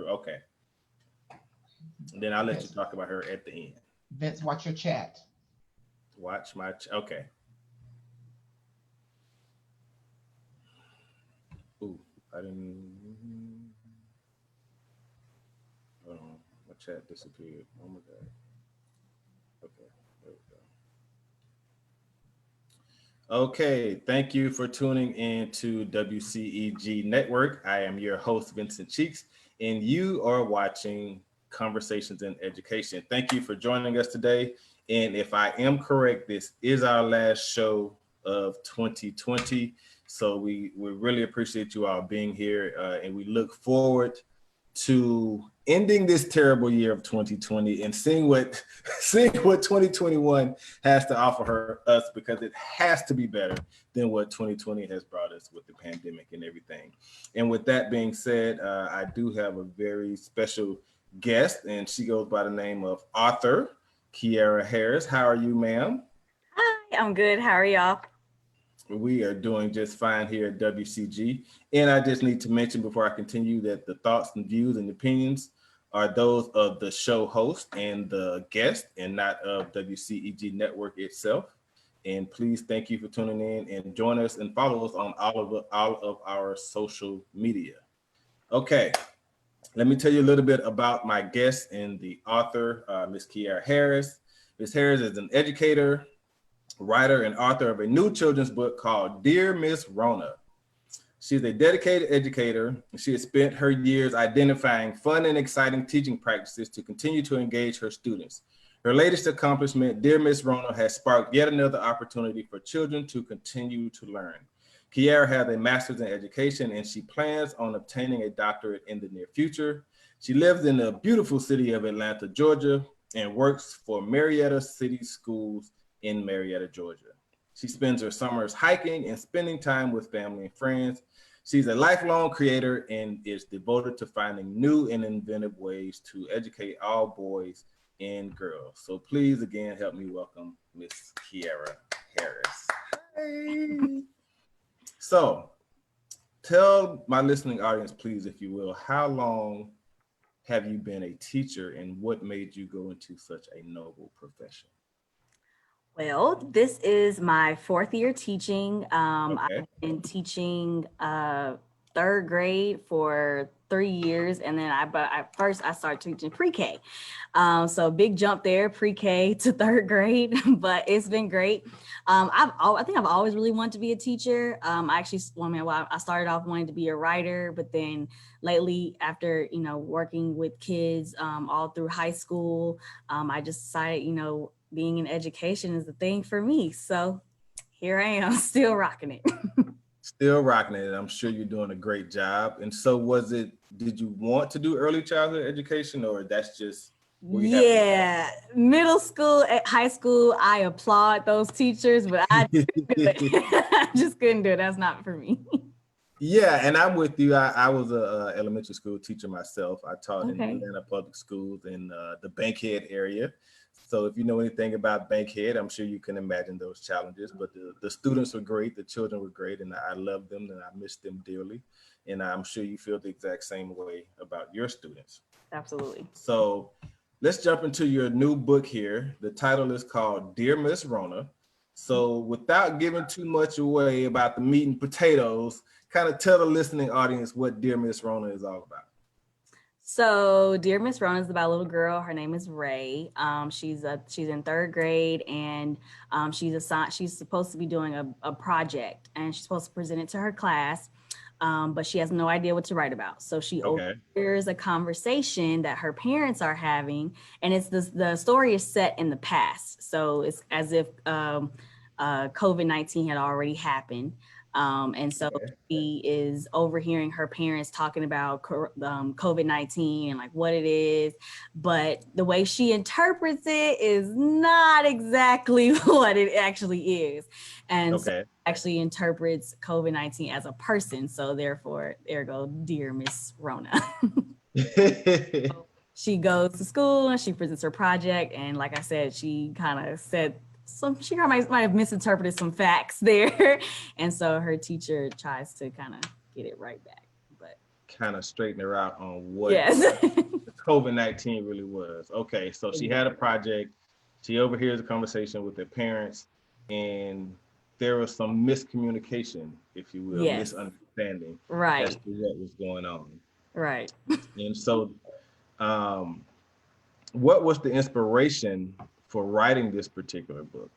through. Okay. Then I'll let you talk about her at the end. Vince, watch your chat. Watch my okay. Ooh, I didn't. Hold on, my chat disappeared. Oh my god. Okay, there we go. Okay, thank you for tuning in to WCEG Network. I am your host, Vincent Cheeks, and you are watching Conversations in Education. Thank you for joining us today. And if I am correct, this is our last show of 2020. So we really appreciate you all being here, and we look forward to ending this terrible year of 2020 and seeing what 2021 has to offer us, because it has to be better than what 2020 has brought us with the pandemic and everything. And with that being said, I do have a very special guest, and she goes by the name of author Kierra Harris. How are you, ma'am? Hi, I'm good. How are y'all? We are doing just fine here at WCG. And I just need to mention before I continue that the thoughts and views and opinions are those of the show host and the guest, and not of WCEG Network itself. And please, thank you for tuning in, and join us and follow us on all of our social media. Okay, let me tell you a little bit about my guest and the author, Miss Kierra Harris. Miss Harris is an educator, writer, and author of a new children's book called Dear Miss Rona. She's a dedicated educator, and she has spent her years identifying fun and exciting teaching practices to continue to engage her students. Her latest accomplishment, Dear Miss Rona, has sparked yet another opportunity for children to continue to learn. Kierra has a master's in education, and she plans on obtaining a doctorate in the near future. She lives in the beautiful city of Atlanta, Georgia, and works for Marietta City Schools in Marietta, Georgia. She spends her summers hiking and spending time with family and friends. She's a lifelong creator and is devoted to finding new and inventive ways to educate all boys and girls. So please again help me welcome Miss Kierra Harris. Hey. So tell my listening audience, please, if you will, how long have you been a teacher, and what made you go into such a noble profession? Well, this is my 4th year teaching. Okay. I've been teaching 3rd grade for 3 years, and then I started teaching pre-K. So big jump there, pre-K to 3rd grade, but it's been great. I think I've always really wanted to be a teacher. I started off wanting to be a writer, but then lately, after working with kids all through high school, I just decided being in education is the thing for me. So here I am, still rocking it. Still rocking it. I'm sure you're doing a great job. And so did you want to do early childhood education, or that's just where you Yeah, middle school, high school, I applaud those teachers, but I couldn't do it. I just couldn't do it. That's not for me. Yeah, and I'm with you. I was a elementary school teacher myself. I taught in Okay. Atlanta public schools in the Bankhead area. So if you know anything about Bankhead, I'm sure you can imagine those challenges. But the students were great, the children were great, and I loved them and I missed them dearly. And I'm sure you feel the exact same way about your students. Absolutely. So let's jump into your new book here. The title is called Dear Miss Rona. So without giving too much away about the meat and potatoes, kind of tell the listening audience what Dear Miss Rona is all about. So Dear Miss Rona is about a little girl. Her name is Ray. She's in 3rd grade, and she's supposed to be doing a project, and she's supposed to present it to her class. But she has no idea what to write about. So she overhears a conversation that her parents are having, and the story is set in the past. So it's as if COVID-19 had already happened. And so she is overhearing her parents talking about COVID-19 and like what it is, but the way she interprets it is not exactly what it actually is. And so actually interprets COVID-19 as a person. So therefore, ergo, Dear Miss Rona. She goes to school and she presents her project. And like I said, she kind of said, she might have misinterpreted some facts there. And so her teacher tries to kind of get it right back. But kind of straighten her out on what Yes. COVID-19 really was. Okay, so she had a project. She overhears a conversation with their parents, and there was some miscommunication, if you will, Yes. misunderstanding as Right. to what was going on. Right. And so, um, what was the inspiration for writing this particular book?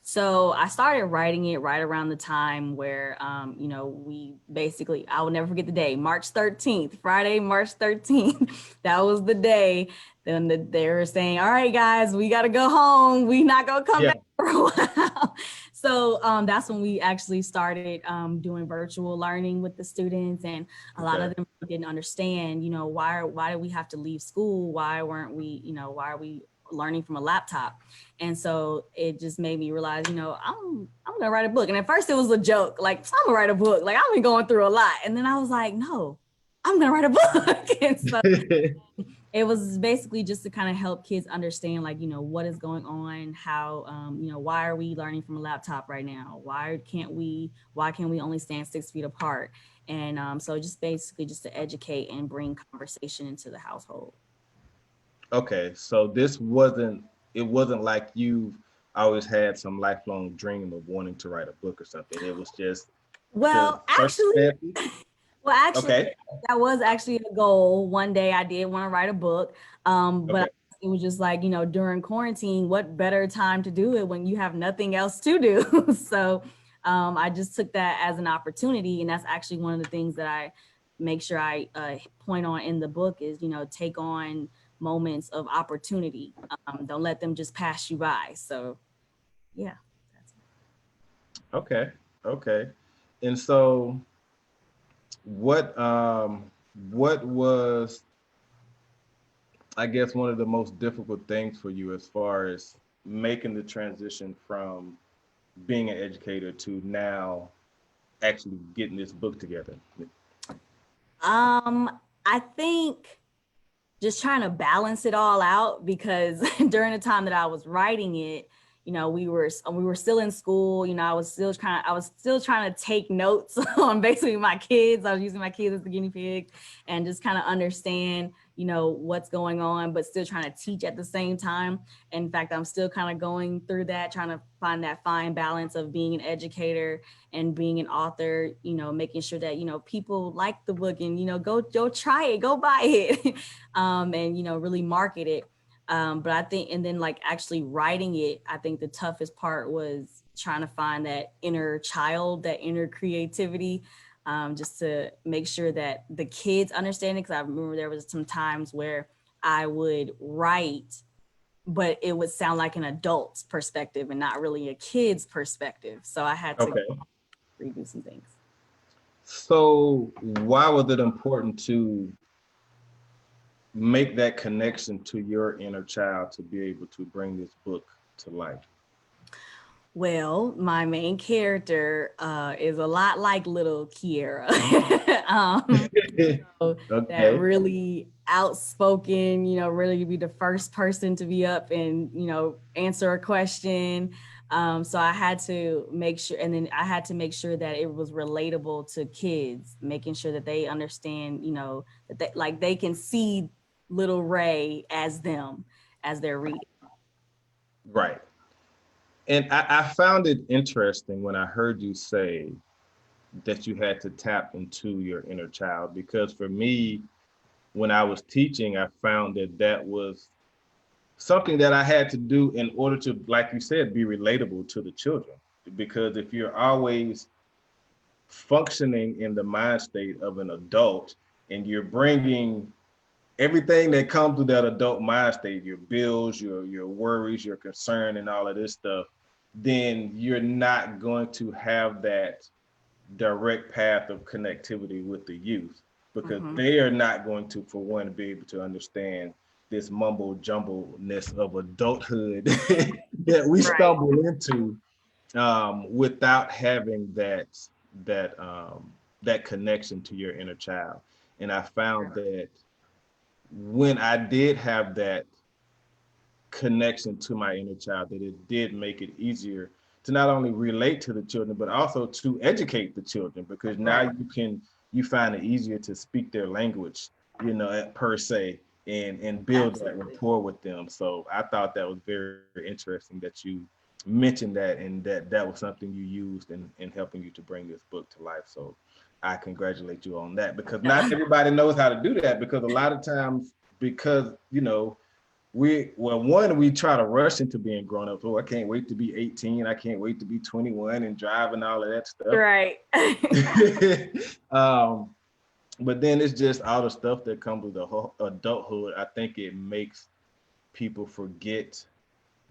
So I started writing it right around the time where, I will never forget the day, March 13th, Friday, March 13th. That was the day. Then they were saying, all right, guys, we got to go home. We not going to come Yeah. back for a while. So that's when we actually started doing virtual learning with the students. And a lot of them didn't understand, why did we have to leave school? Why weren't we, why are we learning from a laptop? And so it just made me realize, I'm gonna write a book. And at first it was a joke, like I'm gonna write a book. Like I've been going through a lot. And then I was like, no, I'm gonna write a book. And so it was basically just to kind of help kids understand, like, what is going on, how, why are we learning from a laptop right now? Why can't we only stand 6 feet apart? And so just basically just to educate and bring conversation into the household. Okay, so it wasn't like you've always had some lifelong dream of wanting to write a book or something. It was just Well, actually, Okay. that was actually a goal. One day I did want to write a book, but Okay. it was just like, during quarantine, what better time to do it when you have nothing else to do? So I just took that as an opportunity. And that's actually one of the things that I make sure I point on in the book is, take on moments of opportunity. Don't let them just pass you by. So, yeah. Okay. Okay. And so what was, I guess, one of the most difficult things for you as far as making the transition from being an educator to now actually getting this book together? I think just trying to balance it all out, because during the time that I was writing it, we were still in school. I was still trying to take notes on basically my kids. I was using my kids as the guinea pigs and just kind of understand, what's going on, but still trying to teach at the same time. In fact, I'm still kind of going through that, trying to find that fine balance of being an educator and being an author, making sure that, people like the book and, go try it, go buy it, and, really market it. But I think, and then like actually writing it, I think the toughest part was trying to find that inner child, that inner creativity, just to make sure that the kids understand it. Because I remember there was some times where I would write, but it would sound like an adult's perspective and not really a kid's perspective. So I had to redo some things. So why was it important to make that connection to your inner child to be able to bring this book to life? Well, my main character is a lot like little Kierra. That really outspoken, really be the first person to be up and, answer a question. So I had to make sure, and then I had to make sure that it was relatable to kids, making sure that they understand, that they can see little Ray as them, as they're reading. Right. And I found it interesting when I heard you say that you had to tap into your inner child, because for me, when I was teaching, I found that was something that I had to do in order to, like you said, be relatable to the children. Because if you're always functioning in the mind state of an adult and you're bringing everything that comes with that adult mind state, your bills, your worries, your concern, and all of this stuff, then you're not going to have that direct path of connectivity with the youth, because they are not going to, for one, be able to understand this mumble jumbleness of adulthood that we stumble into without having that connection to your inner child. And I found that when I did have that connection to my inner child, that it did make it easier to not only relate to the children, but also to educate the children, because now you can you find it easier to speak their language, you know, per se, and build that Absolutely. rapport with them. So I thought that was very interesting that you mentioned that, and that was something you used in helping you to bring this book to life. So I congratulate you on that, because not everybody knows how to do that, because a lot of times, because you know, we try to rush into being grown up. Oh, I can't wait to be 18. I can't wait to be 21 and drive and all of that stuff. Right. But then it's just all the stuff that comes with the whole adulthood. I think it makes people forget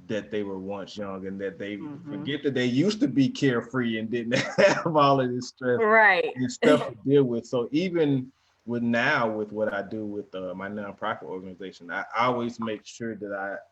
that they were once young, and that they forget that they used to be carefree and didn't have all of this stress Right. and stuff to deal with. So even with now, with what I do with my nonprofit organization, I always make sure that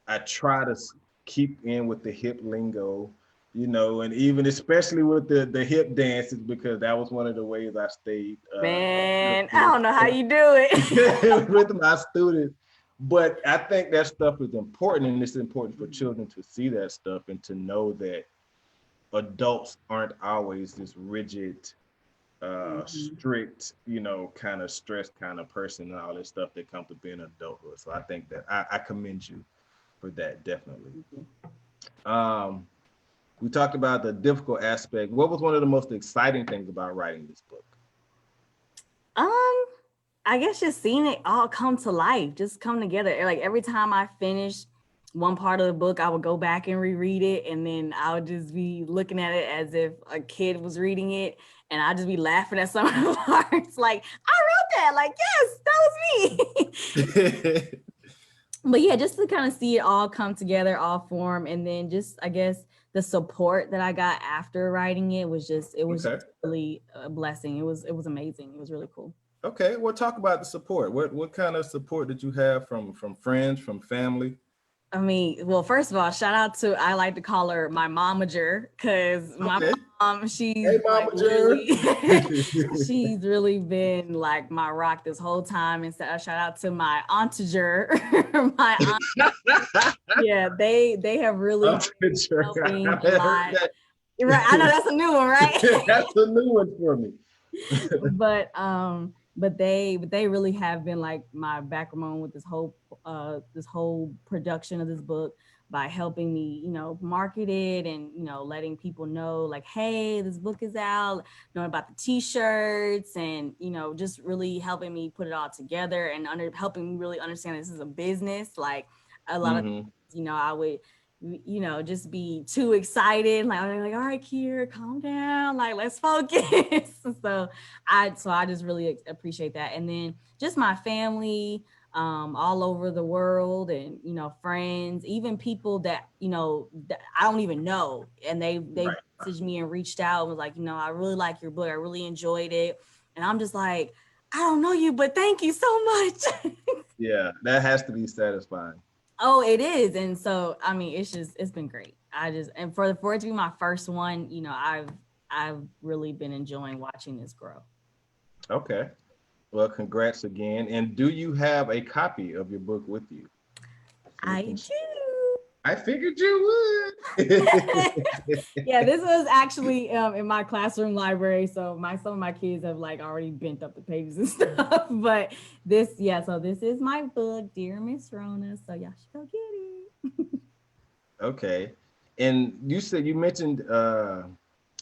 I try to keep in with the hip lingo, you know, and even especially with the hip dances, because that was one of the ways I stayed Man, I don't know how you do it. with my students. But I think that stuff is important, and it's important for children to see that stuff and to know that adults aren't always this rigid, strict, you know, kind of stressed kind of person, and all this stuff that comes with being adulthood. So I think that I commend you for that, definitely. We talked about the difficult aspect. What was one of the most exciting things about writing this book? I guess just seeing it all come to life, just come together. Like every time I finished one part of the book, I would go back and reread it, and then I would just be looking at it as if a kid was reading it, and I'd just be laughing at some of the parts. Like, I wrote that. Like, yes, that was me. But yeah, just to kind of see it all come together, all form, and then just, I guess, the support that I got after writing it was just really a blessing. It was amazing. It was really cool. Okay, well, talk about the support. What kind of support did you have from friends, from family? I mean, well, first of all, shout out to, I like to call her my momager, because my mom, she's like really, she's really been like my rock this whole time. And so shout out to my auntager, my aunt. Yeah, they have really helping a lot. Right, I know that's a new one, right? That's a new one for me. But they really have been like my backbone with this whole production of this book, by helping me, you know, market it, and, you know, letting people know like, hey, this book is out, knowing about the t-shirts, and, you know, just really helping me put it all together, and helping me really understand this is a business. Like a lot of, you know, I would, you know, just be too excited, like all right, Kierra, calm down, like let's focus. so I just really appreciate that. And then just my family all over the world, and, you know, friends, even people that, you know, that I don't even know, and they messaged me and reached out and was like, you know, I really like your book, I really enjoyed it. And I'm just like, I don't know you, but thank you so much. Yeah, that has to be satisfying. Oh, it is. And so, I mean, it's been great. And for it to be my first one, you know, I've really been enjoying watching this grow. Okay. Well, congrats again. And do you have a copy of your book with you? I do. I figured you would. Yeah, this was actually in my classroom library. So some of my kids have like already bent up the pages and stuff. But this is my book, Dear Miss Rona. So y'all should go get it. Okay. And you mentioned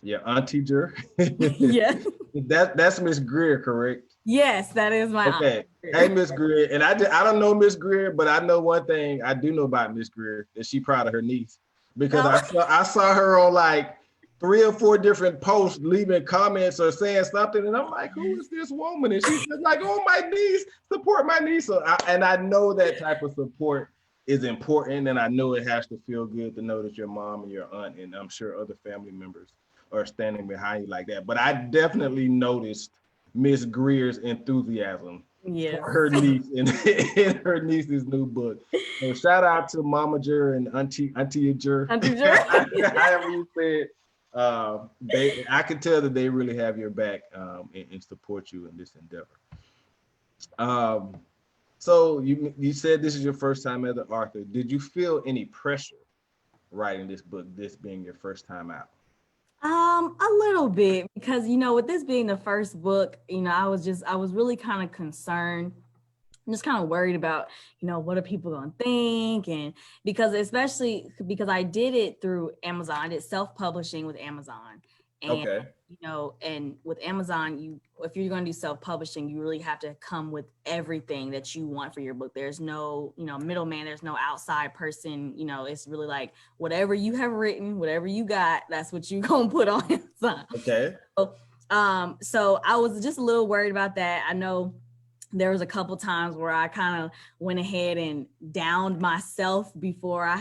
your auntager. Yeah. That's Miss Greer, correct? Yes, that is my aunt. Hey, Miss Greer. And I don't know Miss Greer, but I know one thing I do know about Miss Greer, that she proud of her niece, because I saw her on like 3 or 4 different posts leaving comments or saying something, and I'm like, who is this woman? And she's just like, oh, my niece, support my niece. So I know that type of support is important, and I know it has to feel good to know that your mom and your aunt, and I'm sure other family members, are standing behind you like that. But I definitely noticed Miss Greer's enthusiasm for her niece in her niece's new book. So shout out to Momager and Auntie-ager. However you say it. I can tell that they really have your back and support you in this endeavor. So you said this is your first time as an author. Did you feel any pressure writing this book, this being your first time out? A little bit, because with this being the first book, I was really kind of concerned. I'm just kind of worried about, what are people gonna think? And especially because I did it through Amazon, I did self-publishing with Amazon. And Okay. and with Amazon, if you're gonna do self-publishing, you really have to come with everything that you want for your book. There's no, middleman, there's no outside person, it's really like whatever you have written, whatever you got, that's what you gonna put on Amazon. Okay. So I was just a little worried about that. I know there was a couple times where I kind of went ahead and downed myself before I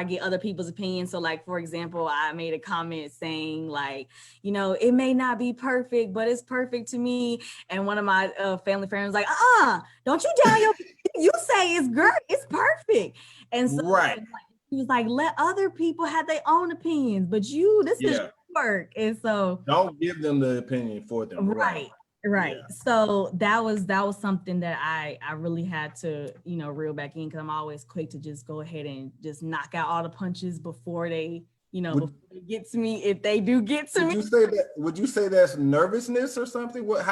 get other people's opinions. So like, for example, I made a comment saying like, it may not be perfect, but it's perfect to me. And one of my family friends was like, don't you down your, you say it's great, it's perfect. And so Right. he was like, let other people have their own opinions, but this is Yeah. work. And so Don't give them the opinion for them. Right. Right. Yeah. So that was something that I really had to, reel back in, because I'm always quick to just go ahead and just knock out all the punches before they, before they get to me, if they do get to me. Would you say that's nervousness or something? What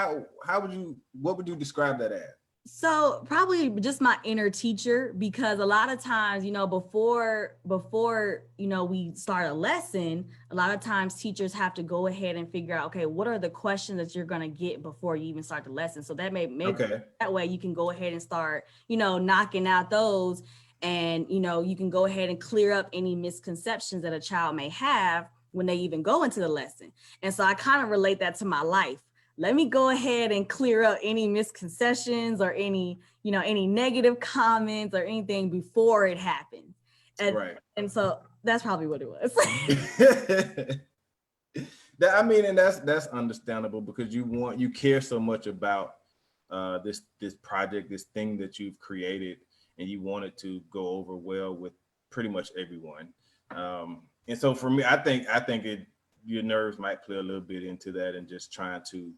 would you describe that as? So probably just my inner teacher, because a lot of times, before we start a lesson, a lot of times teachers have to go ahead and figure out, okay, what are the questions that you're going to get before you even start the lesson? So that that way you can go ahead and start, knocking out those, and, you can go ahead and clear up any misconceptions that a child may have when they even go into the lesson. And so I kind of relate that to my life. Let me go ahead and clear up any misconceptions or any negative comments or anything before it happens. And so that's probably what it was. And that's understandable, because you care so much about this project, this thing that you've created, and you want it to go over well with pretty much everyone. And so for me, I think your nerves might play a little bit into that, and just trying to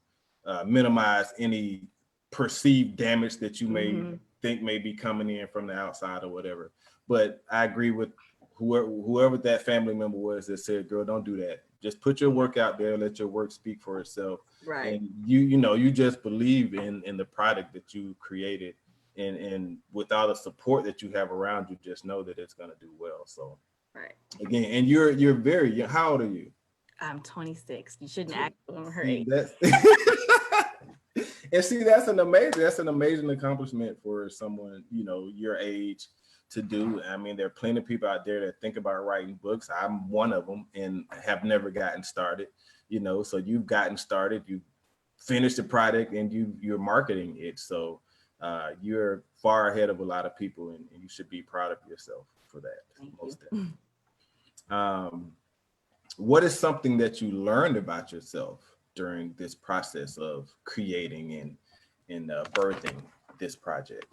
minimize any perceived damage that you may think may be coming in from the outside or whatever. But I agree with whoever that family member was that said, girl, don't do that. Just put your work out there, let your work speak for itself. Right. And you just believe in the product that you created, and with all the support that you have around you, just know that it's going to do well. So right. Again, and you're very young. How old are you? I'm 26. You shouldn't act on her age. And see, that's an amazing accomplishment for someone, your age to do. I mean, there are plenty of people out there that think about writing books. I'm one of them, and have never gotten started, so you've gotten started, you finished the product, and you're marketing it. So you're far ahead of a lot of people, and you should be proud of yourself for that. Most definitely. What is something that you learned about yourself during this process of creating and birthing this project?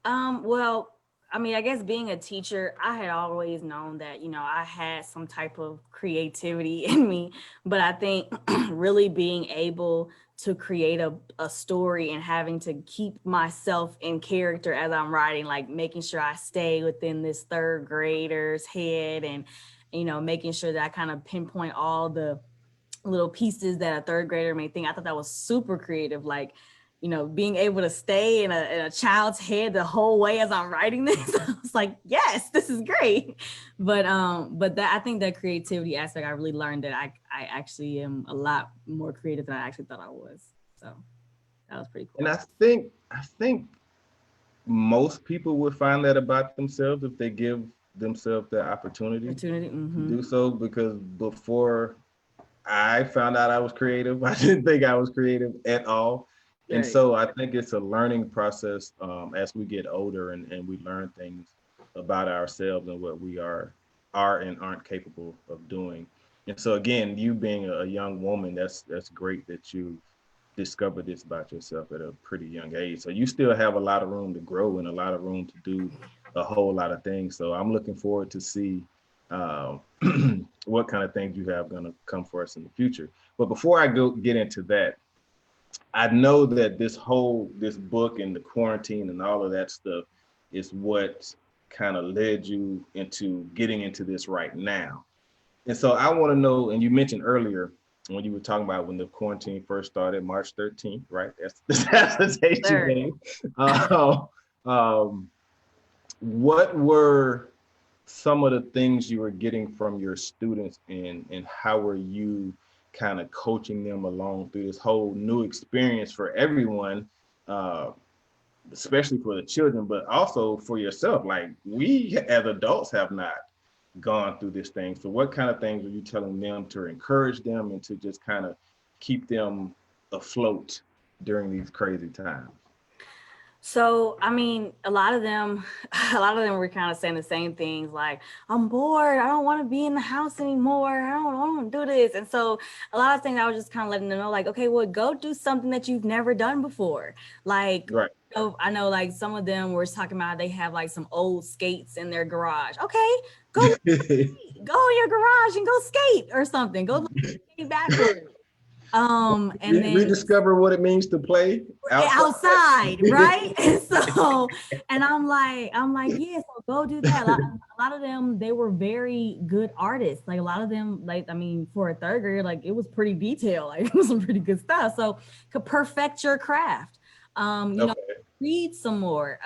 Well, I mean, I guess being a teacher, I had always known that, I had some type of creativity in me, but I think really being able to create a story and having to keep myself in character as I'm writing, like making sure I stay within this third grader's head, and, making sure that I kind of pinpoint all the little pieces that a third grader may think. I thought that was super creative. Like, being able to stay in a child's head the whole way as I'm writing this. I was like, yes, this is great. But that, I think that creativity aspect, I really learned that I actually am a lot more creative than I actually thought I was. So that was pretty cool. And I think most people would find that about themselves if they give themselves the opportunity to do so, because before I found out I was creative, I didn't think I was creative at all. Right. And so I think it's a learning process as we get older, and we learn things about ourselves and what we are and aren't capable of doing. And so again, you being a young woman, that's great that you discovered this about yourself at a pretty young age. So you still have a lot of room to grow and a lot of room to do a whole lot of things. So I'm looking forward to see what kind of things you have going to come for us in the future. But before I get into that, I know that this book and the quarantine and all of that stuff is what kind of led you into getting into this right now. And so I want to know, and you mentioned earlier when you were talking about when the quarantine first started, March 13th, right? That's the date you Sure. gave. Um, what were some of the things you were getting from your students, and how were you kind of coaching them along through this whole new experience for everyone, uh, especially for the children, but also for yourself? Like, we as adults have not gone through this thing. So what kind of things are you telling them to encourage them and to just kind of keep them afloat during these crazy times? So, I mean, a lot of them, a lot of them were kind of saying the same things like, I'm bored. I don't want to be in the house anymore. I don't want to do this. And so a lot of things I was just kind of letting them know, like, okay, well, go do something that you've never done before. Like, Right. I know like some of them were talking about they have like some old skates in their garage. Okay, go go in your garage and go skate or something. Go skate backwards. And then Rediscover what it means to play outside. outside, right? And so, and I'm like, yeah, so go do that. A lot of them, they were very good artists. Like a lot of them, like, I mean, for a third grader, like it was pretty detailed, like it was some pretty good stuff. So could perfect your craft. You know, Okay. read some more.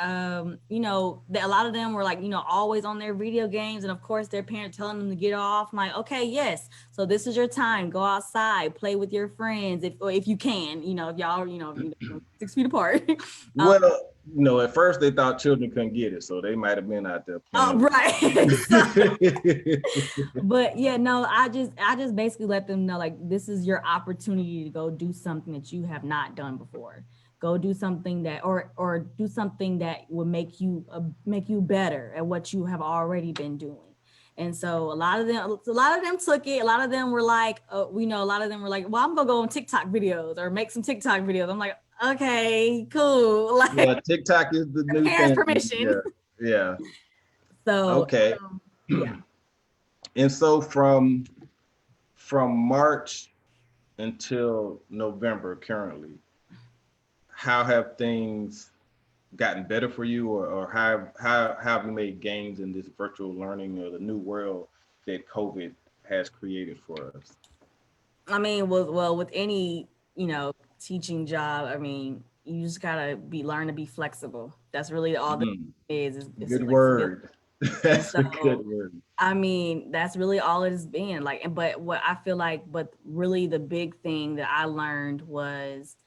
You know, a lot of them were like, you know, always on their video games, and of course their parents telling them to get off. I'm like, okay, yes. So this is your time. Go outside, play with your friends if you can. You know, if y'all, you know 6 feet apart. um, Well, at first they thought children couldn't get it, so they might have been out there playing with right. it. But yeah, no, I just basically let them know like this is your opportunity to go do something that you have not done before. Go do something that or do something that will make you better at what you have already been doing. And so a lot of them took it. A lot of them were like, we know a lot of them were like, well, I'm gonna go on TikTok videos or make some TikTok videos. I'm like, okay, cool. Yeah, Like TikTok is the new parents' thing. permission. Yeah, yeah. So Okay. yeah. And so from March until November currently, how have things gotten better for you, or how have you made gains in this virtual learning or the new world that COVID has created for us? I mean, with any, you know, teaching job, I mean, you just gotta learn to be flexible. That's really all this Mm, is good flexibility. word. And That's a good so, word. I mean, that's really all it has been like. But what I feel like, but really the big thing that I learned was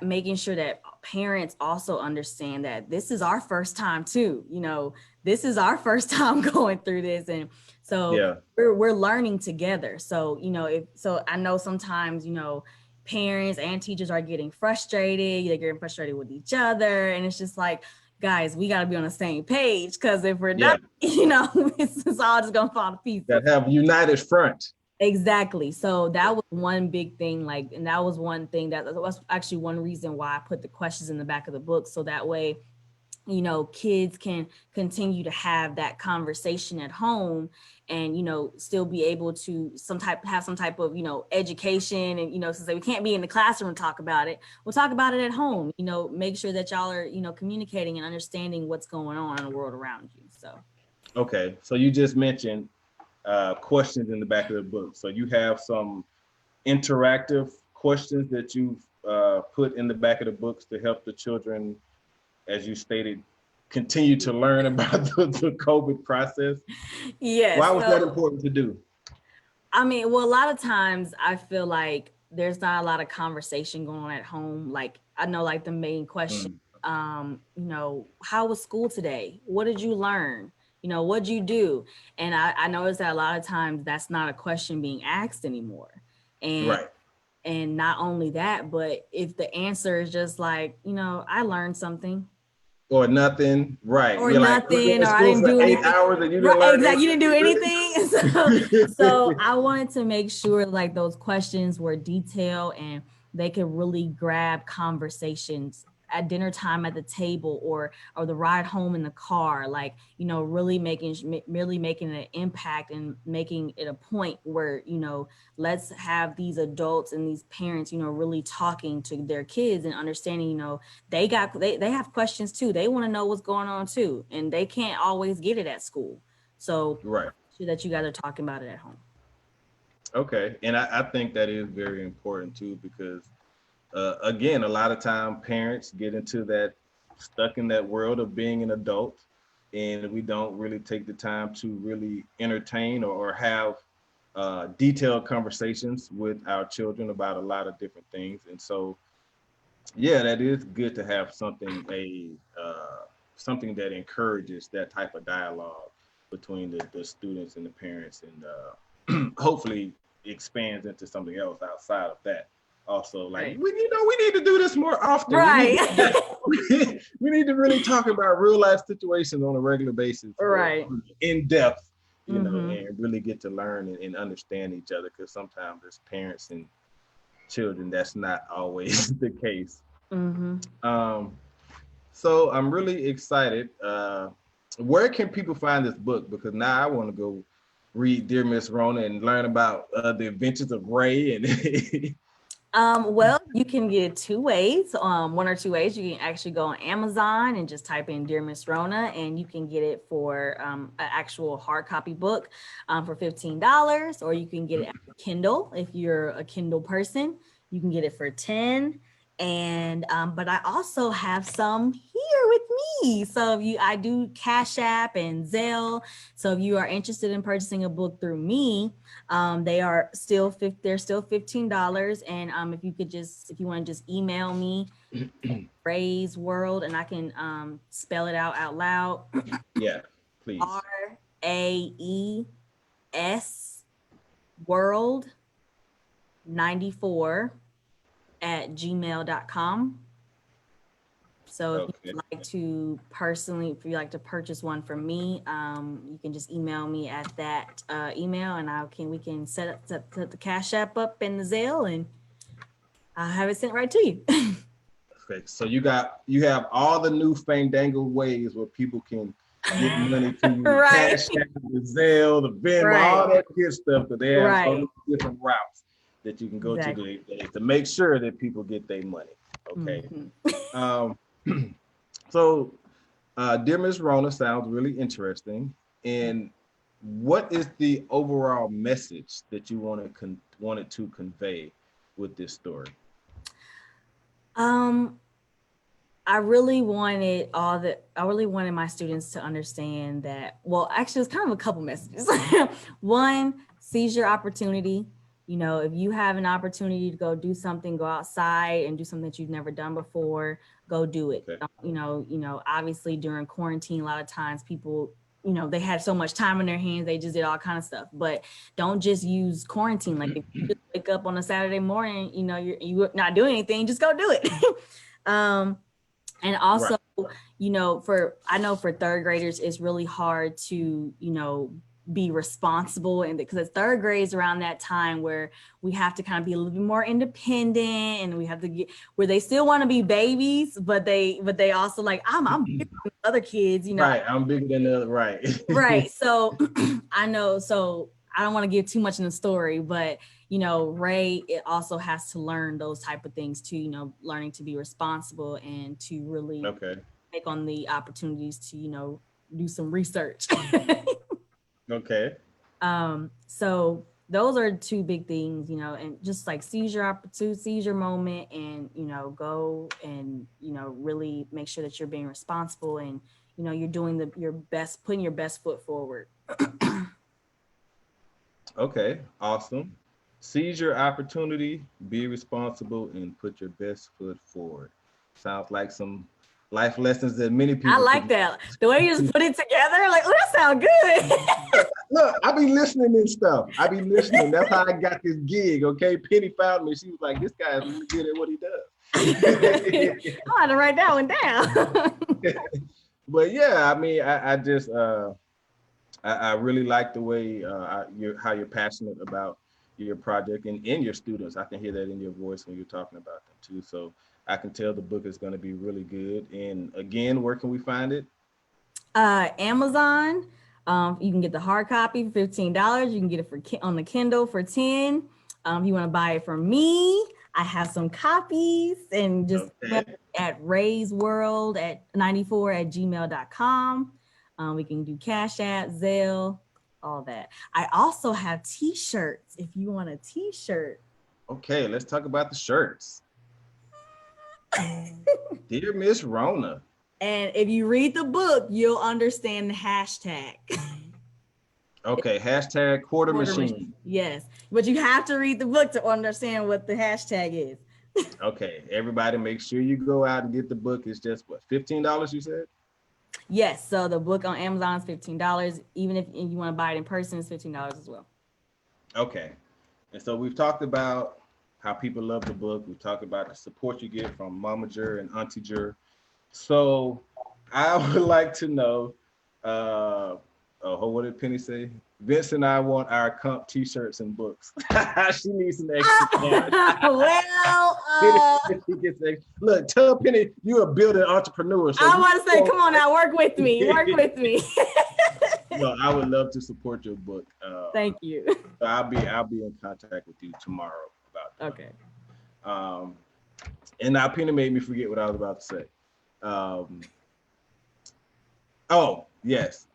making sure that parents also understand that this is our first time too. You know, this is our first time going through this, and so Yeah. we're learning together. So you know, if so, I know sometimes you know parents and teachers are getting frustrated. They're getting frustrated with each other, and it's just like, guys, we got to be on the same page because if we're Yeah. not, you know, it's all just gonna fall to pieces. That have united front. Exactly. So that was one big thing, like, and that was one thing that was actually one reason why I put the questions in the back of the book. So that way, you know, kids can continue to have that conversation at home and, you know, still be able to have some type of, you know, education. And, you know, since we can't be in the classroom and talk about it, we'll talk about it at home, you know, make sure that y'all are, you know, communicating and understanding what's going on in the world around you. So. Okay. So you just mentioned questions in the back of the book. So you have some interactive questions that you've put in the back of the books to help the children, as you stated, continue to learn about the COVID process. Yes. Why was that important to do? I mean, well, a lot of times I feel like there's not a lot of conversation going on at home. Like I know like the main question, Mm, you know, how was school today? What did you learn? You know, what'd you do? And I noticed that a lot of times that's not a question being asked anymore. And right. and not only that, but if the answer is just like, you know, I learned something, Or nothing. Right. or You're like, we went nothing, to or I school didn't for do 8 anything. hours and you didn't Right, learn exactly. You didn't do anything. So anything. I wanted to make sure like those questions were detailed and they could really grab conversations at dinner time at the table or the ride home in the car, like, you know, really making an impact and making it a point where, you know, let's have these adults and these parents, you know, really talking to their kids and understanding, you know, they have questions too. They want to know what's going on too, and they can't always get it at school. So Right. sure that you guys are talking about it at home. Okay. And I think that is very important too, because again, a lot of time parents get into that stuck in that world of being an adult, and we don't really take the time to really entertain or have detailed conversations with our children about a lot of different things. And so, yeah, that is good to have something that encourages that type of dialogue between the students and the parents, and hopefully expands into something else outside of that. Also, like Right. we need to do this more often. Right. We need to really talk about real life situations on a regular basis, Right. in depth, you know, Mhm. and really get to learn and understand each other. Because sometimes as parents and children, that's not always the case. Mhm. So I'm really excited. Where can people find this book? Because now I want to go read Dear Miss Rona and learn about the adventures of Ray. And Well, you can get it two ways. One or two ways. You can actually go on Amazon and just type in Dear Miss Rona, and you can get it for an actual hard copy book for $15, or you can get it at Kindle if you're a Kindle person. You can get it for 10. And but I also have some here with me. So I do Cash App and Zelle. So if you are interested in purchasing a book through me, they're still $15. And if you want to just email me Ray's World, and I can spell it out loud. yeah, please. RAES World 94 at gmail.com. So if you'd like to if you like to purchase one from me, you can just email me at that email, and we can set the Cash App up in the Zelle, and I'll have it sent right to you. Okay, so you have all the new fandangled ways where people can get money to you, Right. Cash App, the Zelle, the Venmo, Right. all that good stuff. But they have Right. so many different routes that you can go Exactly. to make sure that people get their money. Okay. Mhm. So, Dear Miss Rona sounds really interesting. And what is the overall message that you wanted to convey with this story? I really wanted my students to understand that, well, actually it's kind of a couple messages. One, seize your opportunity. You know, if you have an opportunity to go do something, go outside and do something that you've never done before, go do it. Okay. Obviously during quarantine, a lot of times people, they had so much time on their hands, they just did all kind of stuff. But don't just use quarantine. Like if you just wake up on a Saturday morning, you're not doing anything, just go do it. And also, right. I know for third graders, it's really hard to, be responsible, and because third grade is around that time where we have to kind of be a little bit more independent, and we have to get where they still want to be babies, but they also like, I'm bigger than other kids, Right, I'm bigger than the other, right. Right. So I know, so I don't want to give too much in the story, but Ray, it also has to learn those type of things too, learning to be responsible and to really take on the opportunities to, do some research. Okay. So those are two big things, and just like seize your opportunity, seize your moment, and, go and, really make sure that you're being responsible, and, you're doing your best, putting your best foot forward. Okay, awesome. Seize your opportunity, be responsible, and put your best foot forward. Sounds like some life lessons that many people. I like that. The way you just put it together, like, oh, that sounds good. Look, I be listening and stuff. I be listening. That's how I got this gig. Okay, Penny found me. She was like, "This guy is really good at what he does." I had to write that one down. But yeah, I mean, I just I really like the way how you're passionate about your project and your students. I can hear that in your voice when you're talking about them too. So I can tell the book is going to be really good. And again, where can we find it? Amazon. You can get the hard copy for $15. You can get it on the Kindle for 10. If you want to buy it from me, I have some copies, and just at Ray's World at 94 at gmail.com. We can do Cash App, Zelle. all that. I also have t-shirts if you want a t-shirt. Okay, let's talk about the shirts. Dear Miss Rona. And if you read the book, you'll understand the hashtag. Okay, hashtag quarter machine. Yes, but you have to read the book to understand what the hashtag is. Okay, everybody make sure you go out and get the book. It's just what, $15 you said? Yes, so the book on Amazon is $15. Even if you want to buy it in person, it's $15 as well. Okay, and so we've talked about how people love the book. We've talked about the support you get from Mama Jur and Auntie Jur. So I would like to know, what did Penny say? Vince and I want our comp t-shirts and books. She needs some extra cash. Look, tell Penny you're a building entrepreneur. So I want to say, come on now, work with me. Work with me. No, I would love to support your book. Thank you. So I'll be in contact with you tomorrow about that. Okay. And now Penny made me forget what I was about to say. Oh, yes.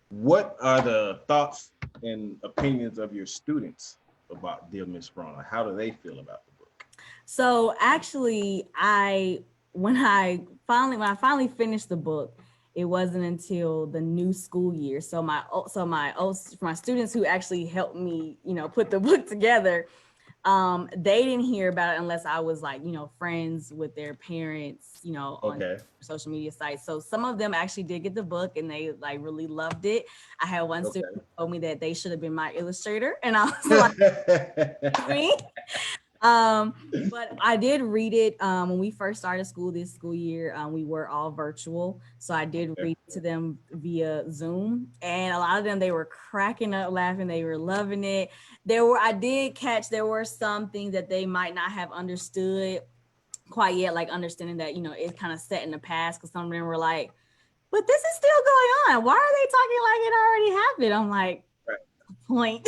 What are the thoughts and opinions of your students about Dear Miss Rona? How do they feel about the book? So actually, when I finally finished the book, it wasn't until the new school year. So my students who actually helped me, put the book together, they didn't hear about it unless I was like, friends with their parents, on social media sites. So some of them actually did get the book and they like really loved it. I had one student who told me that they should have been my illustrator, and I was like, me. But I did read it when we first started school this school year. We were all virtual, so I did read to them via Zoom, and a lot of them, they were cracking up laughing. They were loving it. I did catch there were some things that they might not have understood quite yet, like understanding that it's kind of set in the past, because some of them were like, but this is still going on, why are they talking like it already happened? I'm like, point.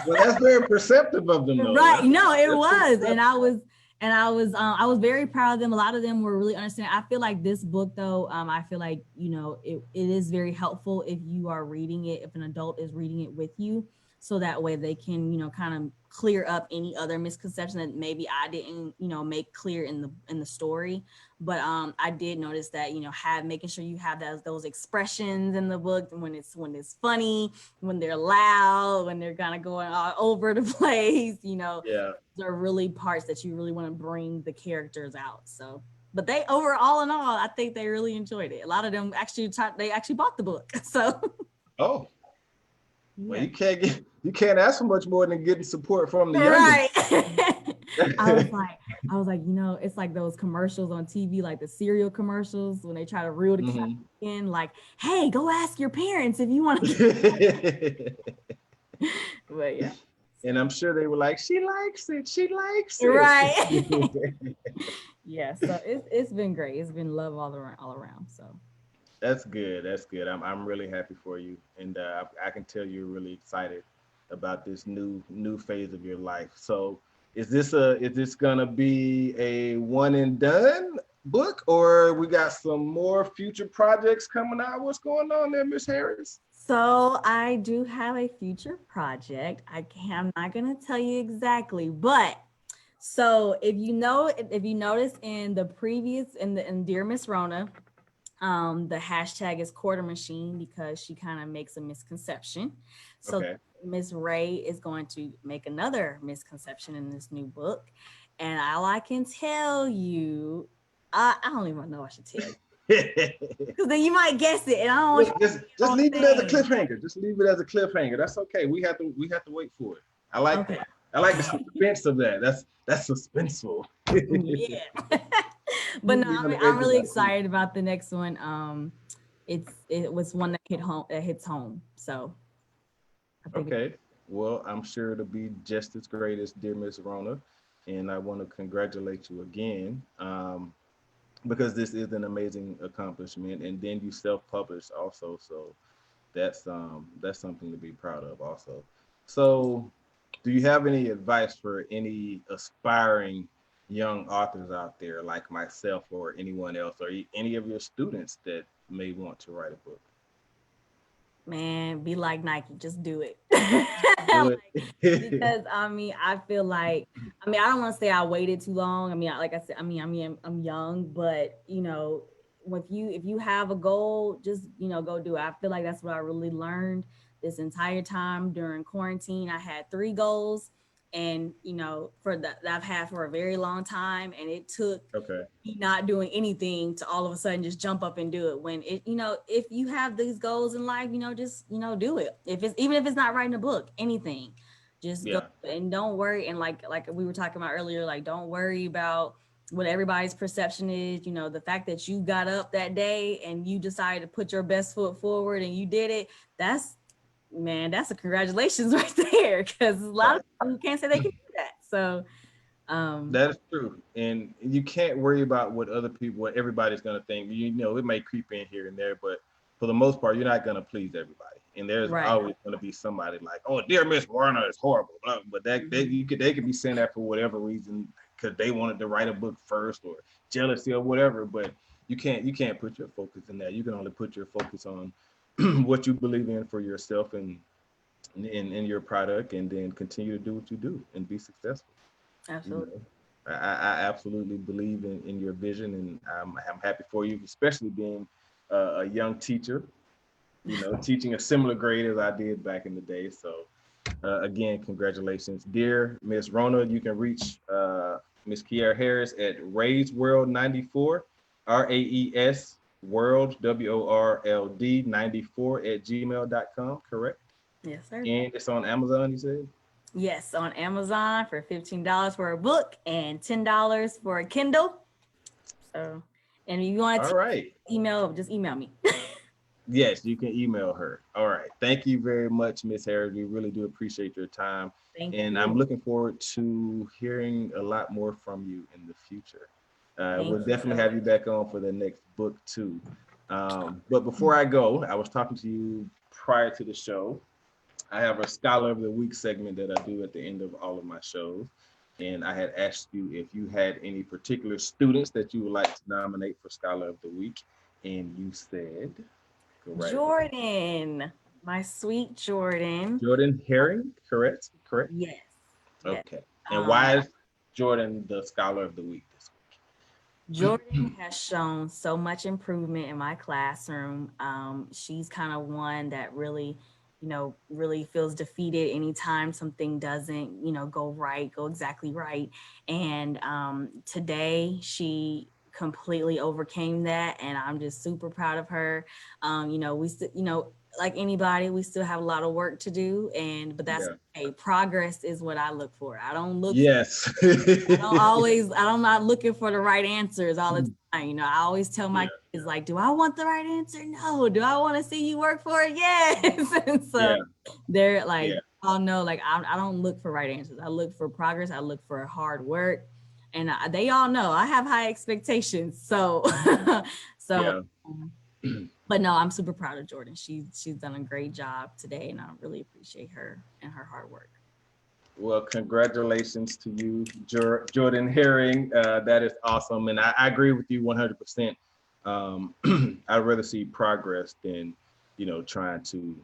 Well, that's very perceptive of them, though. Right. No, it was. And I was very proud of them. A lot of them were really understanding. I feel like this book, though, I feel like, it is very helpful if you are reading it, if an adult is reading it with you, so that way they can, kind of clear up any other misconception that maybe I didn't, make clear in the story. But I did notice that, making sure you have those expressions in the book when it's funny, when they're loud, when they're kind of going all over the place, Yeah. Those are really parts that you really want to bring the characters out. So, but they overall in all, I think they really enjoyed it. A lot of them actually bought the book. So. Oh. Well, you can't ask for much more than getting support from the right. I was like, it's like those commercials on TV, like the cereal commercials when they try to reel the cat in, like, hey, go ask your parents if you want to. But yeah. And I'm sure they were like, she likes it. She likes it. Right. Yeah. So it's been great. It's been love all around. So. That's good. That's good. I'm really happy for you, and I can tell you're really excited about this new phase of your life. So, is this gonna be a one and done book, or we got some more future projects coming out? What's going on there, Miss Harris? So I do have a future project. I'm not gonna tell you exactly, but so if you notice in the previous in Dear Miss Rona. The hashtag is quarter machine because she kind of makes a misconception. So Miss Ray is going to make another misconception in this new book. And all I can tell you, I don't even know what I should tell you. Because then you might guess it. And I don't want just leave it as a cliffhanger. Just leave it as a cliffhanger. That's okay. We have to wait for it. I like that. I like the suspense of that. That's suspenseful. Yeah. But no, I'm really excited about the next one. It was one that hits home. So I think well, I'm sure it'll be just as great as Dear Miss Rona. And I want to congratulate you again, because this is an amazing accomplishment. And then you self-published also, so that's something to be proud of also. So, do you have any advice for any aspiring young authors out there like myself or anyone else, or any of your students that may want to write a book? Man, be like Nike, just do it. Do it. Because I feel like, I don't want to say I waited too long. Like I said, I'm young, but if you have a goal, just go do it. I feel like that's what I really learned this entire time during quarantine. I had 3 goals, and for that I've had for a very long time, and it took Okay. me not doing anything to all of a sudden just jump up and do it. When it if you have these goals in life, just do it. If it's even if it's not writing a book, anything, just go, Yeah. and don't worry. And like we were talking about earlier, like, don't worry about what everybody's perception is. The fact that you got up that day and you decided to put your best foot forward and you did it, that's, man, that's a congratulations right there, because a lot Right. of people can't say they can do that. So That is true. And you can't worry about what everybody's going to think. It may creep in here and there, but for the most part, you're not going to please everybody. And there's right. always going to be somebody like, oh, dear Miss Warner is horrible. But they could be saying that for whatever reason, because they wanted to write a book first, or jealousy or whatever. But you can't put your focus in that. You can only put your focus on what you believe in for yourself and in your product, and then continue to do what you do and be successful. Absolutely. I absolutely believe in your vision, and I'm happy for you, especially being a young teacher, teaching a similar grade as I did back in the day. So again, congratulations. Dear Miss Rona, you can reach Miss Kierra Harris at Raise World 94, RAES World, WORLD 94 at gmail.com, correct? Yes, sir. And it's on Amazon, you said? Yes, on Amazon for $15 for a book and $10 for a Kindle. So, and if you want All to right. just email me. Yes, you can email her. All right. Thank you very much, Miss Harris. We really do appreciate your time. Thank And you. I'm looking forward to hearing a lot more from you in the future. We'll definitely have you back on for the next book too. But before I go, I was talking to you prior to the show. I have a Scholar of the Week segment that I do at the end of all of my shows. And I had asked you if you had any particular students that you would like to nominate for Scholar of the Week. And you said, go right ahead. Jordan, my sweet Jordan. Jordan Herring, correct? Correct? Yes. Yes. Okay. And why is Jordan the Scholar of the Week this week? Jordan has shown so much improvement in my classroom. She's kind of one that really, really feels defeated anytime something doesn't, go exactly right. And today she completely overcame that, and I'm just super proud of her. We still, like anybody, we still have a lot of work to do, but that's okay. Progress is what I look for. I don't look Yes. I'm not looking for the right answers all the time. I always tell my kids, like, do I want the right answer? No. Do I want to see you work for it? Yes. And so they're like, oh no, like I don't look for right answers. I look for progress. I look for hard work. And they all know I have high expectations. So, but no, I'm super proud of Jordan. She's done a great job today, and I really appreciate her and her hard work. Well, congratulations to you, Jordan Herring. That is awesome. And I agree with you 100%. I'd rather see progress than, trying to,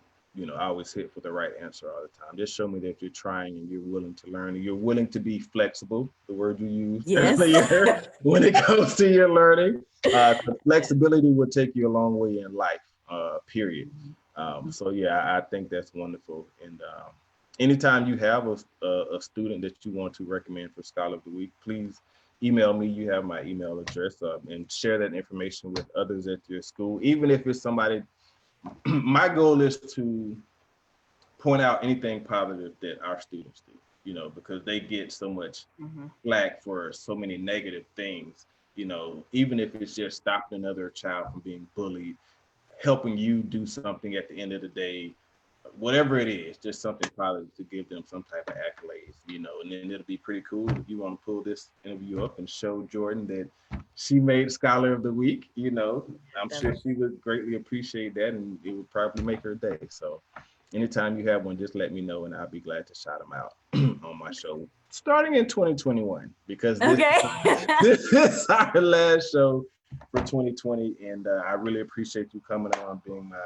always hit for the right answer all the time. Just show me that you're trying and you're willing to learn and you're willing to be flexible, the word you used earlier, when it comes to your learning. Flexibility will take you a long way in life, period. So, I think that's wonderful. And anytime you have a student that you want to recommend for Scholar of the Week, please email me. You have my email address, and share that information with others at your school, even if it's somebody. My goal is to point out anything positive that our students do, because they get so much flack for so many negative things, even if it's just stopping another child from being bullied, helping you do something at the end of the day, whatever it is, just something positive to give them some type of accolades, and then it'll be pretty cool if you want to pull this interview up and show Jordan that she made Scholar of the Week. I'm sure she would greatly appreciate that, and it would probably make her day. So anytime you have one, just let me know, and I'll be glad to shout them out on my show starting in 2021, because this is our last show for 2020. And I really appreciate you coming on, being my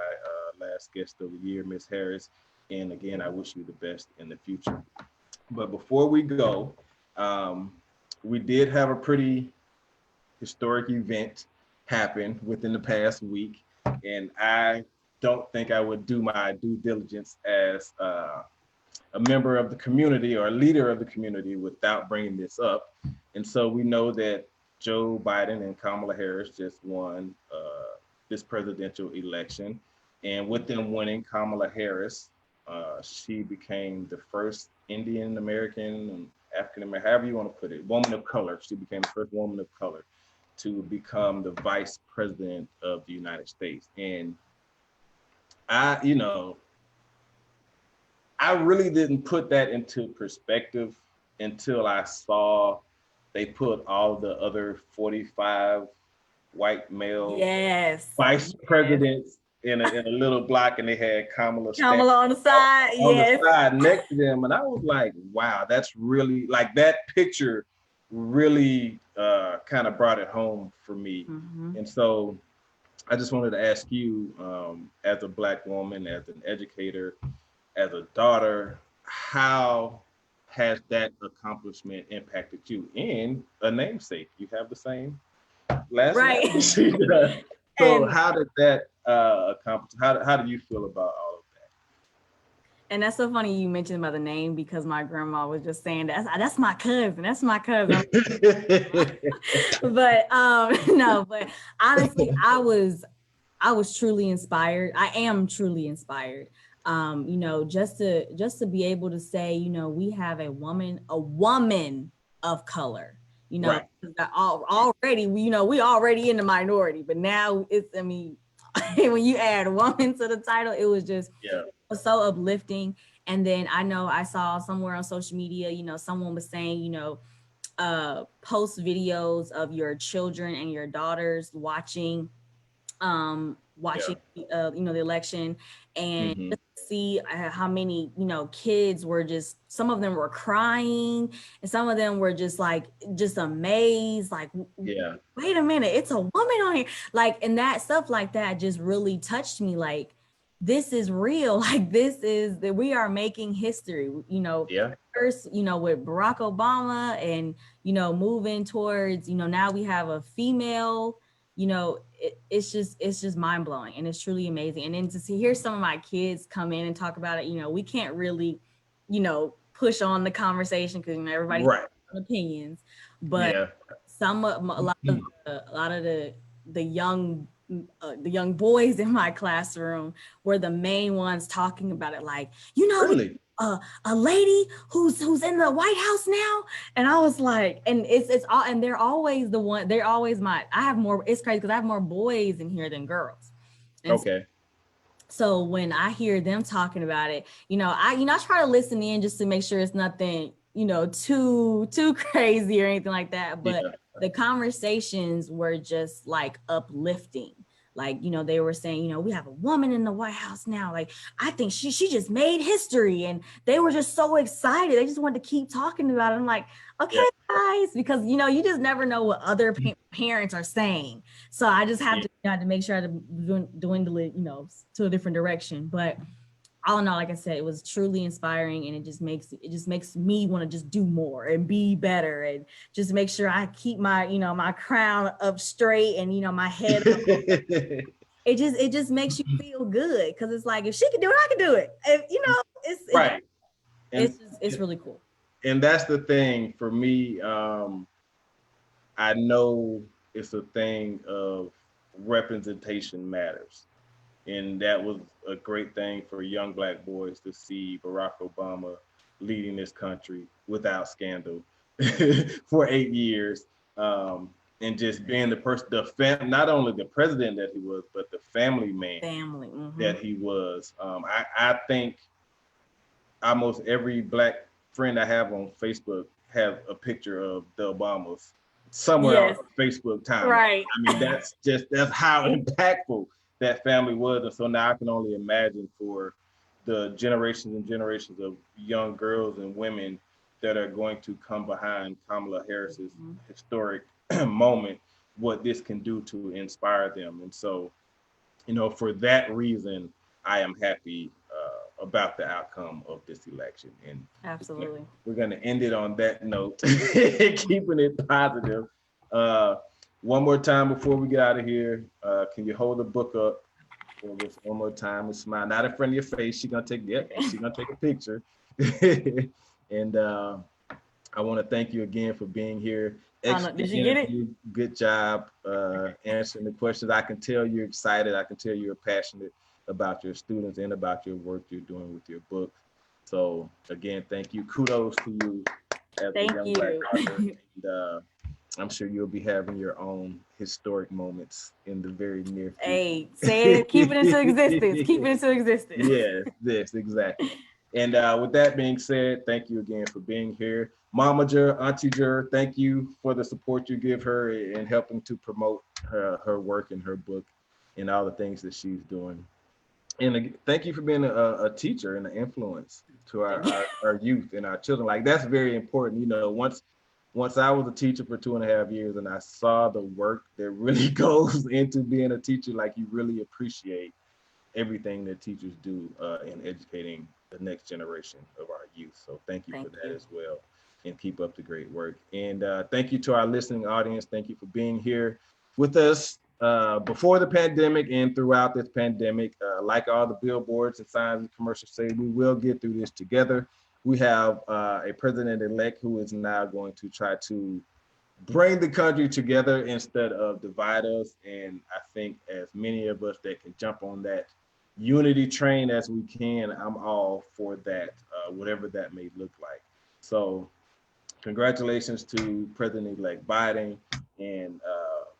last guest of the year, Miss Harris. And again, I wish you the best in the future. But before we go, we did have a pretty historic event happen within the past week. And I don't think I would do my due diligence as a member of the community or a leader of the community without bringing this up. And so we know that Joe Biden and Kamala Harris just won this presidential election. And with them winning, Kamala Harris, she became the first Indian American, African American, however you want to put it, woman of color. She became the first woman of color to become the vice president of the United States. And I really didn't put that into perspective until I saw they put all the other 45 white male vice presidents in a little block, and they had Kamala on the side, on the side next to them. And I was like, wow, that's really, like, that picture really kind of brought it home for me. And so I just wanted to ask you, as a Black woman, as an educator, as a daughter, how has that accomplishment impacted you? And a namesake, you have the same last name. So how did that accomplish? How do you feel about all of that? And that's so funny you mentioned about the name, because my grandma was just saying that's my cousin. That's my cousin. But no, but honestly, I was truly inspired. I am truly inspired. Just to be able to say, we have a woman of color, right. Already, we already in the minority, but now when you add a woman to the title, it was just so uplifting. And then I saw somewhere on social media, someone was saying, post videos of your children and your daughters watching the election, and just see how many kids were some of them were crying, and some of them were just amazed, like, wait a minute, it's a woman on here, like, and that stuff like that just really touched me. Like, this is real. Like, this is that we are making history, first, with Barack Obama, and moving towards, now we have a female, it's just mind blowing, and it's truly amazing. And then to hear some of my kids come in and talk about it, we can't really, push on the conversation, because everybody's opinions, but a lot of the young boys in my classroom were the main ones talking about it, like, really? A lady who's in the White House now. And I was like, and it's all, and they're always I have more, it's crazy because I have more boys in here than girls. And so when I hear them talking about it, I try to listen in just to make sure it's nothing, too crazy or anything like that. But the conversations were just like uplifting. Like, they were saying, we have a woman in the White House now. Like, I think she just made history. And they were just so excited. They just wanted to keep talking about it. I'm like, okay, guys, because, you just never know what other parents are saying. So I just have to make sure I dwindle it, to a different direction. But all in all, like I said, it was truly inspiring, and it just makes me want to just do more and be better, and just make sure I keep my, my crown up straight, and, my head up. It just makes you feel good, because it's like, if she can do it, I can do it. If, it's right. It's really cool. And that's the thing for me. I know it's a thing of representation matters. And that was a great thing for young Black boys to see Barack Obama leading this country without scandal for 8 years, and just being the person, not only the president that he was, but the family man that he was. I think almost every Black friend I have on Facebook have a picture of the Obamas somewhere on Facebook time. Right. I mean, that's how impactful that family was. And so now I can only imagine for the generations and generations of young girls and women that are going to come behind Kamala Harris's historic moment, what this can do to inspire them. And so, you know, for that reason, I am happy about the outcome of this election. And Absolutely. we're going to end it on that note, keeping it positive. One more time before we get out of here, can you hold the book up for us one more time and smile? Not in front of your face. She's gonna take a picture. And I want to thank you again for being here. Excellent did you get it? interview. Good job answering the questions. I can tell you're excited. I can tell you're passionate about your students and about your work you're doing with your book. So again, thank you. Kudos to you as a young Black author. And, I'm sure you'll be having your own historic moments in the very near future. Hey, say it, keep it into existence. Keep it into existence. Yes, exactly. And with that being said, thank you again for being here. Mama Jer, Auntie Jer, thank you for the support you give her in helping to promote her work and her book and all the things that she's doing. And thank you for being a teacher and an influence to our youth and our children. Like, that's very important. You know, once I was a teacher for 2.5 years and I saw the work that really goes into being a teacher, like, you really appreciate everything that teachers do in educating the next generation of our youth. So thank you for that as well, and keep up the great work. And thank you to our listening audience. Thank you for being here with us before the pandemic and throughout this pandemic. Like all the billboards and signs and commercials say, we will get through this together. We have a president-elect who is now going to try to bring the country together instead of divide us. And I think as many of us that can jump on that unity train as we can, I'm all for that, whatever that may look like. So congratulations to President-elect Biden and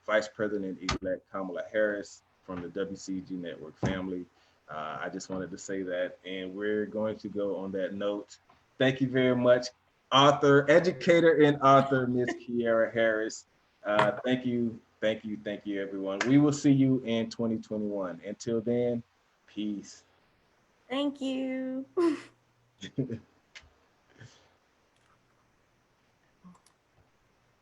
Vice President-elect Kamala Harris from the WCEG Network family. I just wanted to say that, and we're going to go on that note. Thank you very much, educator and author, Miss Kierra Harris. Thank you, everyone. We will see you in 2021. Until then, peace. Thank you.